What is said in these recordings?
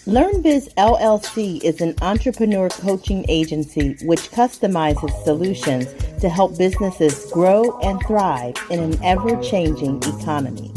LearnBiz LLC is an entrepreneur coaching agency which customizes solutions to help businesses grow and thrive in an ever-changing economy.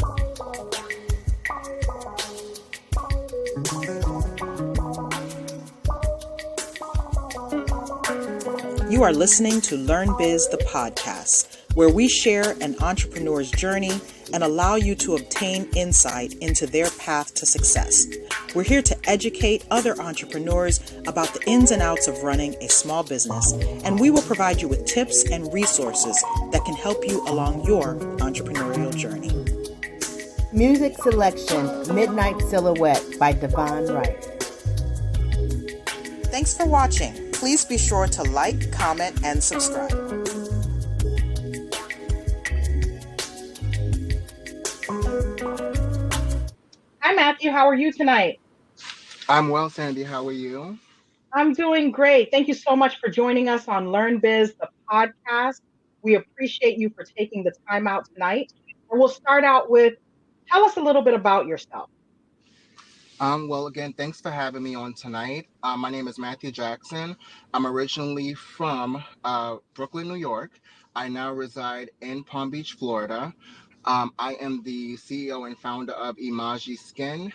You are listening to LearnBiz, the podcast, where we share an entrepreneur's journey and allow you to obtain insight into their path to success. We're here to educate other entrepreneurs about the ins and outs of running a small business, and we will provide you with tips and resources that can help you along your entrepreneurial journey. Music selection, Midnight Silhouette by Devon, Wright. Thanks for watching. Please be sure to like, comment, and subscribe. Hi, Matthew. How are you tonight? I'm well, Sandy. How are you? I'm doing great. Thank you so much for joining us on LearnBiz, the podcast. We appreciate you for taking the time out tonight. And we'll start out with, tell us a little bit about yourself. Well, again, thanks for having me on tonight. My name is Matthew Jackson. I'm originally from Brooklyn, New York. I now reside in Palm Beach, Florida. I am the CEO and founder of Imaji Skin.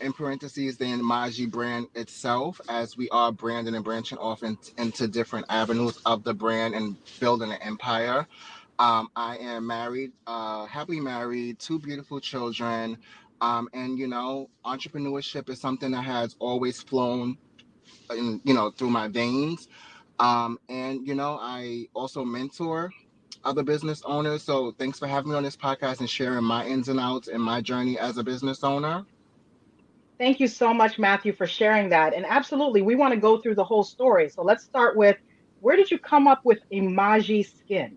In parentheses, the Imaji brand itself, as we are branding and branching off into different avenues of the brand and building an empire. I am married, happily married, 2 beautiful children. And, entrepreneurship is something that has always flown, through my veins. I also mentor other business owners. So thanks for having me on this podcast and sharing my ins and outs and my journey as a business owner. Thank you so much, Matthew, for sharing that. And absolutely, we want to go through the whole story. So let's start with, where did you come up with Imaji Skin?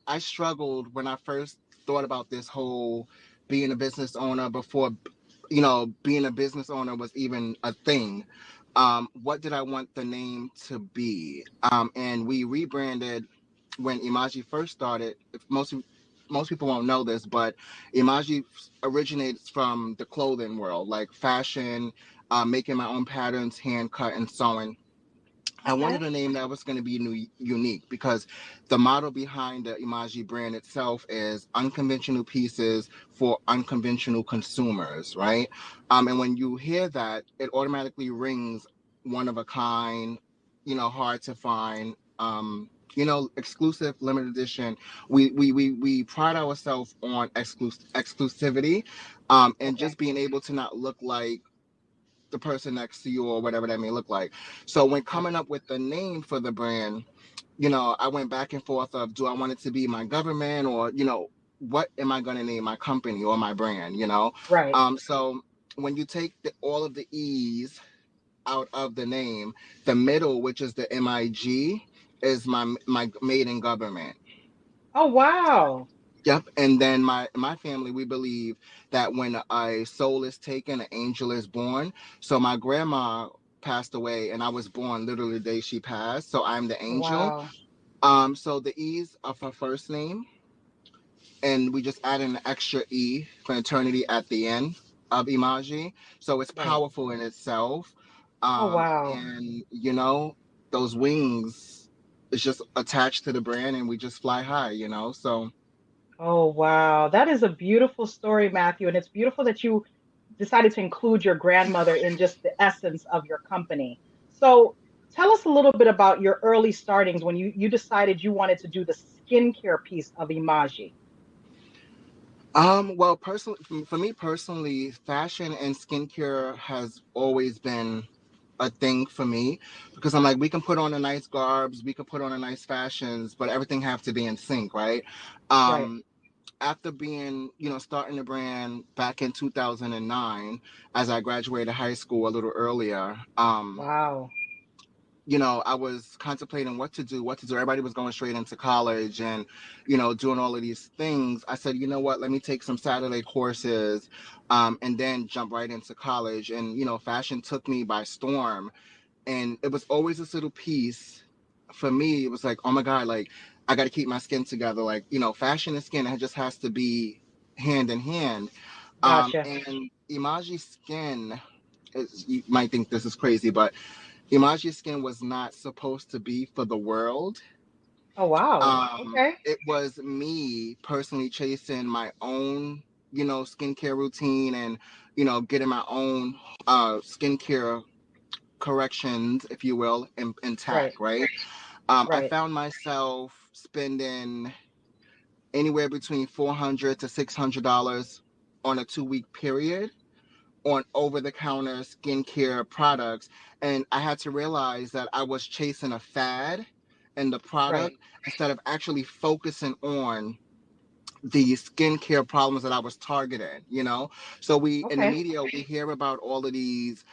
I struggled when I first thought about this whole being a business owner before, being a business owner was even a thing. What did I want the name to be? And we rebranded when Imaji first started. Most people won't know this, but Imaji originates from the clothing world, like fashion, making my own patterns, hand cut and sewing. I wanted a name that was going to be unique because the model behind the Imaji brand itself is unconventional pieces for unconventional consumers, right? And when you hear that, it automatically rings one of a kind, hard to find, exclusive, limited edition. We pride ourselves on exclusivity, and just being able to not look like the person next to you or whatever that may look like. So when coming up with the name for the brand, I went back and forth of, do I want it to be my government or, what am I going to name my company or my brand, Right. So when you take all of the E's out of the name, the middle, which is the MIG, is my made in government. Oh, wow. Yep. And then my family, we believe that when a soul is taken, an angel is born. So my grandma passed away and I was born literally the day she passed. So I'm the angel. Wow. So the E's of her first name, and we just add an extra E for eternity at the end of Imaji. So it's Right. powerful in itself. Oh, wow. And those wings is just attached to the brand and we just fly high, so. Oh, wow. That is a beautiful story, Matthew. And it's beautiful that you decided to include your grandmother in just the essence of your company. So tell us a little bit about your early startings when you decided you wanted to do the skincare piece of Imaji. Well, personally, for me personally, fashion and skincare has always been a thing for me because I'm like, we can put on a nice garbs, we can put on a nice fashions, but everything have to be in sync, right? Right. After being, starting the brand back in 2009, as I graduated high school a little earlier, Wow. I was contemplating what to do. Everybody was going straight into college and, doing all of these things. I said, you know what, let me take some Saturday courses, and then jump right into college. And, fashion took me by storm. And it was always this little piece for me. It was like, oh my God, like I got to keep my skin together. Like, fashion and skin, it just has to be hand in hand. Gotcha. And Imaji Skin, you might think this is crazy, but Imaji Skin was not supposed to be for the world. Oh, wow. Okay. It was me personally chasing my own, skincare routine and, getting my own skincare corrections, if you will, Right. intact, right? I Right. found myself spending anywhere between $400 to $600 on a 2 week period on over the counter skincare products. And I had to realize that I was chasing a fad in the Right. product instead of actually focusing on the skincare problems that I was targeting. So we in the Okay. media we hear about all of these,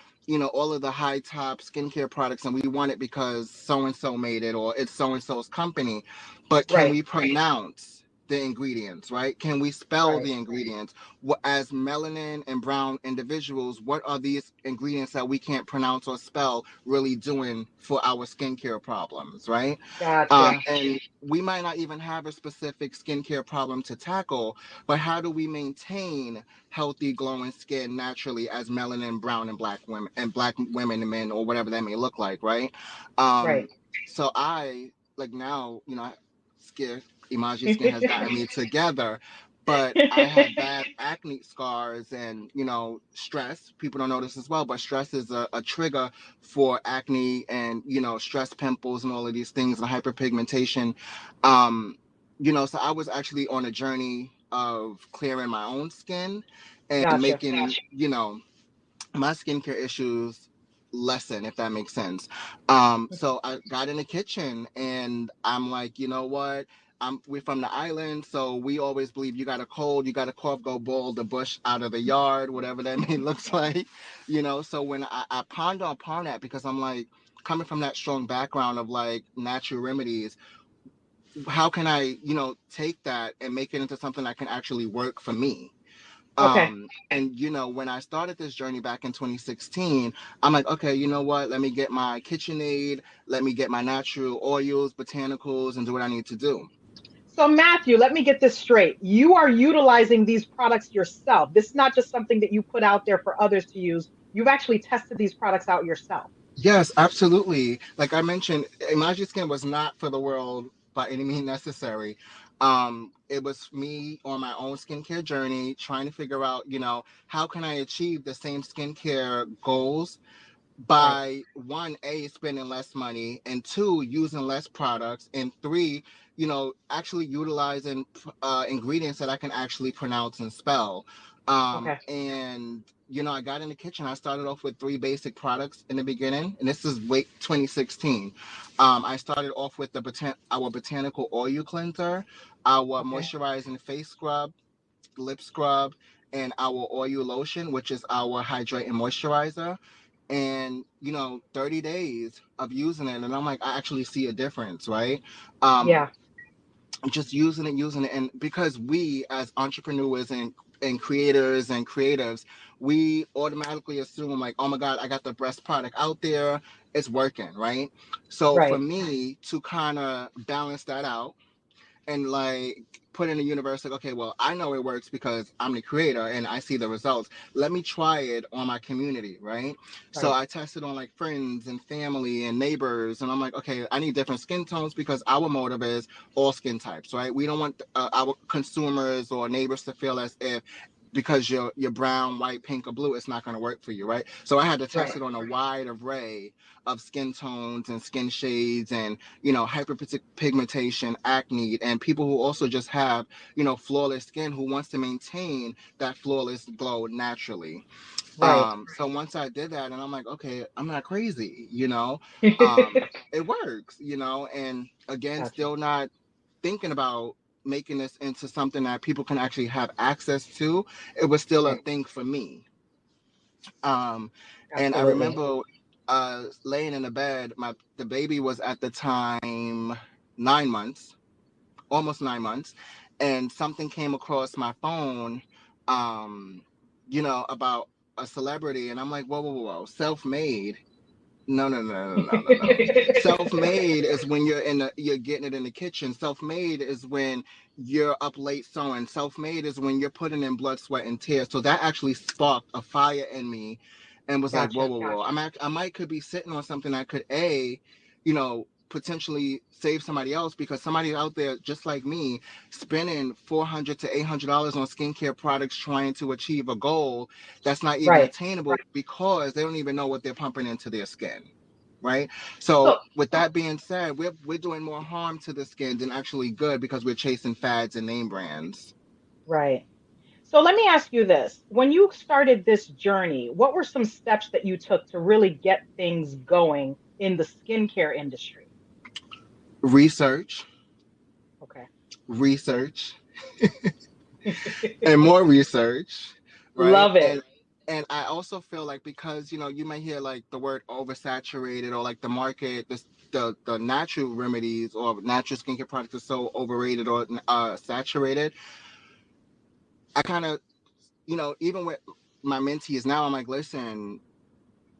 all of the high top skincare products, and we want it because so and so made it or it's so and so's company. But can Right. we pronounce the ingredients, right? Can we spell Right. the ingredients? What, as melanin and brown individuals, what are these ingredients that we can't pronounce or spell really doing for our skincare problems, right? Gotcha. And we might not even have a specific skincare problem to tackle, but how do we maintain healthy, glowing skin naturally as melanin, brown, and black women and men, or whatever that may look like, right? Right. Um, so I like now, skin Imaji Skin has gotten me together, but I have bad acne scars and stress. People don't know this as well, but stress is a trigger for acne and stress pimples and all of these things and hyperpigmentation. um so I was actually on a journey of clearing my own skin and Gotcha. making my skincare issues lessen, if that makes sense. So I got in the kitchen and I'm like, you know what, we're from the island, so we always believe you got a cold, you got a cough, go boil the bush out of the yard, whatever that may look like. So when I ponder upon that, because I'm like, coming from that strong background of like natural remedies, how can I take that and make it into something that can actually work for me? Okay. And when I started this journey back in 2016, I'm like, okay, you know what, let me get my KitchenAid, let me get my natural oils, botanicals, and do what I need to do. So, Matthew, let me get this straight. You are utilizing these products yourself. This is not just something that you put out there for others to use. You've actually tested these products out yourself. Yes, absolutely. Like I mentioned, Imaji Skin was not for the world by any means necessary. It was me on my own skincare journey, trying to figure out, how can I achieve the same skincare goals Right. by one, a, spending less money, and two, using less products, and three, actually utilizing ingredients that I can actually pronounce and spell. Okay. And I got in the kitchen. I started off with three basic products in the beginning, and this is late 2016. I started off with our botanical oil cleanser, our Okay. moisturizing face scrub, lip scrub, and our oil lotion, which is our hydrate and moisturizer. And 30 days of using it, and I'm like, I actually see a difference, right? um Yeah. just using it, and because we as entrepreneurs and creators and creatives, we automatically assume like, oh my god, I got the best product out there, it's working, right? So for Right. me to kind of balance that out and like put in the universe, like, okay, well, I know it works because I'm the creator and I see the results, let me try it on my community, right? So Right. I tested on like friends and family and neighbors, and I'm like, okay, I need different skin tones because our motive is all skin types, right? We don't want our consumers or neighbors to feel as if because you're brown, white, pink, or blue, it's not going to work for you, right? So I had to test Right. it on a wide array of skin tones and skin shades and hyperpigmentation, acne, and people who also just have flawless skin, who wants to maintain that flawless glow naturally. Right. So once I did that, and I'm like, okay, I'm not crazy, it works, and again, Gotcha. still not thinking about making this into something that people can actually have access to. It was still a Right. thing for me. um and I Absolutely. remember laying in the bed, the baby was at the time 9 months, almost 9 months, and something came across my phone, about a celebrity, and I'm like, whoa, whoa, whoa, self-made, No, no, no, no, no, no, no. Self-made is when you're getting it in the kitchen. Self-made is when you're up late sewing. Self-made is when you're putting in blood, sweat, and tears. So that actually sparked a fire in me, and was like, whoa, Gotcha. whoa, whoa. I might could be sitting on something that could potentially save somebody else, because somebody out there just like me spending $400 to $800 on skincare products trying to achieve a goal that's not even Right. attainable, because they don't even know what they're pumping into their skin, right? So So, with that being said, we're doing more harm to the skin than actually good, because we're chasing fads and name brands. right. So let me ask you this. When you started this journey, what were some steps that you took to really get things going in the skincare industry? Research, Okay. research, and more research, right? Love it. And I also feel like, because you might hear like the word oversaturated, or like the market, the natural remedies or natural skincare products are so overrated or saturated. I kind of, even with my mentees now, I'm like, listen,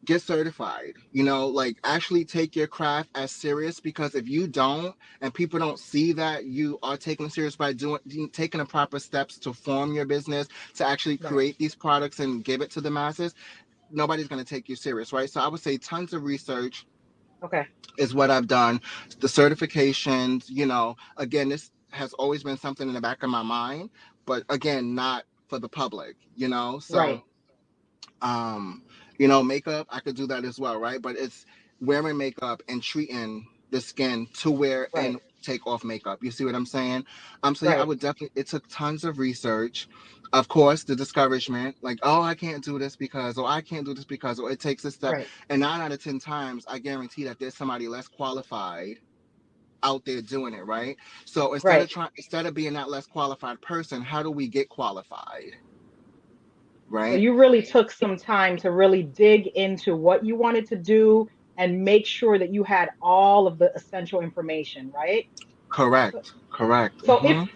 get certified, like actually take your craft as serious, because if you don't, and people don't see that you are taking it serious by taking the proper steps to form your business, to actually Right. create these products and give it to the masses, nobody's going to take you serious, right? So I would say tons of research Okay. is what I've done. The certifications, again, this has always been something in the back of my mind, but again, not for the public, so Right. makeup, I could do that as well, right? But it's wearing makeup and treating the skin to wear Right. and take off makeup. You see what I'm saying? So yeah, I Right. would definitely, it took tons of research. Of course, the discouragement, like, oh, I can't do this because, or I can't do this because, or it takes a step. Right. And 9 out of 10 times, I guarantee that there's somebody less qualified out there doing it, right? So Right. instead of being that less qualified person, how do we get qualified? So Right? you really took some time to really dig into what you wanted to do and make sure that you had all of the essential information, right? So, Correct. Correct. so if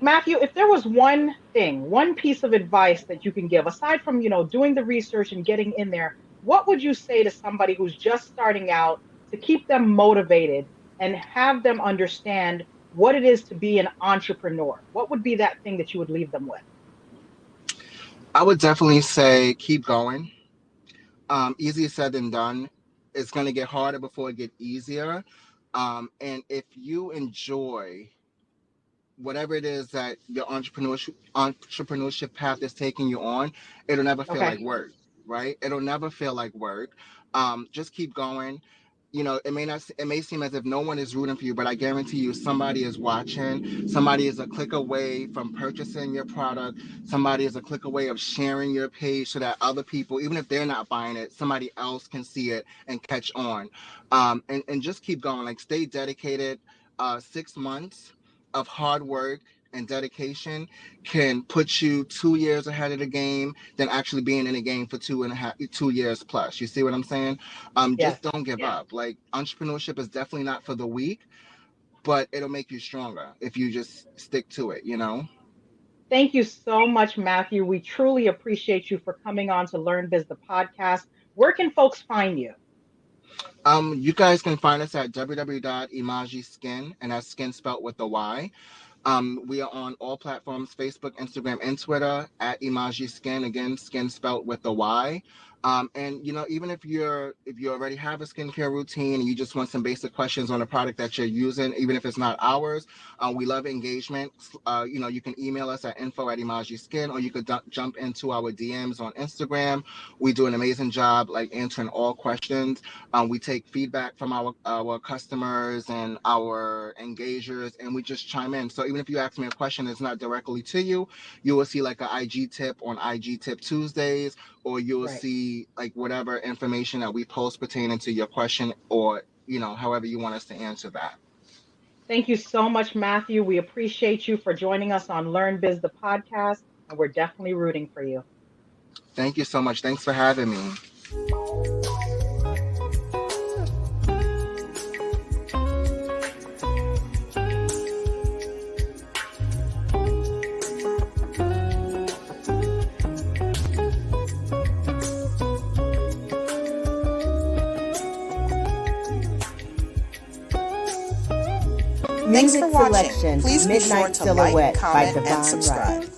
Matthew, if there was one thing, one piece of advice that you can give, aside from, doing the research and getting in there, what would you say to somebody who's just starting out to keep them motivated and have them understand what it is to be an entrepreneur? What would be that thing that you would leave them with? I would definitely say keep going. Easier said than done. It's going to get harder before it get easier. And if you enjoy whatever it is that your entrepreneurship path is taking you on, it'll never feel Okay. like work, right? It'll never feel like work. Just keep going. It may seem as if no one is rooting for you, but I guarantee you somebody is watching. Somebody is a click away from purchasing your product. Somebody is a click away of sharing your page so that other people, even if they're not buying it, somebody else can see it and catch on. And just keep going. Like, stay dedicated. 6 months of hard work and dedication can put you 2 years ahead of the game than actually being in the game for 2 years plus. You see what I'm saying? Yes. Just don't give up. Like, entrepreneurship is definitely not for the weak, but it'll make you stronger if you just stick to it. Thank you so much, Matthew. We truly appreciate you for coming on to LearnBiz, the podcast. Where can folks find you? You guys can find us at www.imagiskin, and that's skin spelt with a Y. We are on all platforms, Facebook, Instagram, and Twitter at Imaji Skin. Again, skin spelt with a Y. And even if you already have a skincare routine and you just want some basic questions on a product that you're using, even if it's not ours, we love engagement. You can email us at info@imagiskin, or you could jump into our DMs on Instagram. We do an amazing job like answering all questions. We take feedback from our customers and our engagers, and we just chime in. So even if you ask me a question that's not directly to you, you will see like an IG tip on IG Tip Tuesdays, or you will Right. see like whatever information that we post pertaining to your question, or however you want us to answer that. Thank you so much, Matthew. We appreciate you for joining us on LearnBiz, the podcast, and we're definitely rooting for you. Thank you so much. Thanks for having me. Thanks for watching. selection, Please be sure Midnight to like, Silhouette by comment, and Devon subscribe. Wright.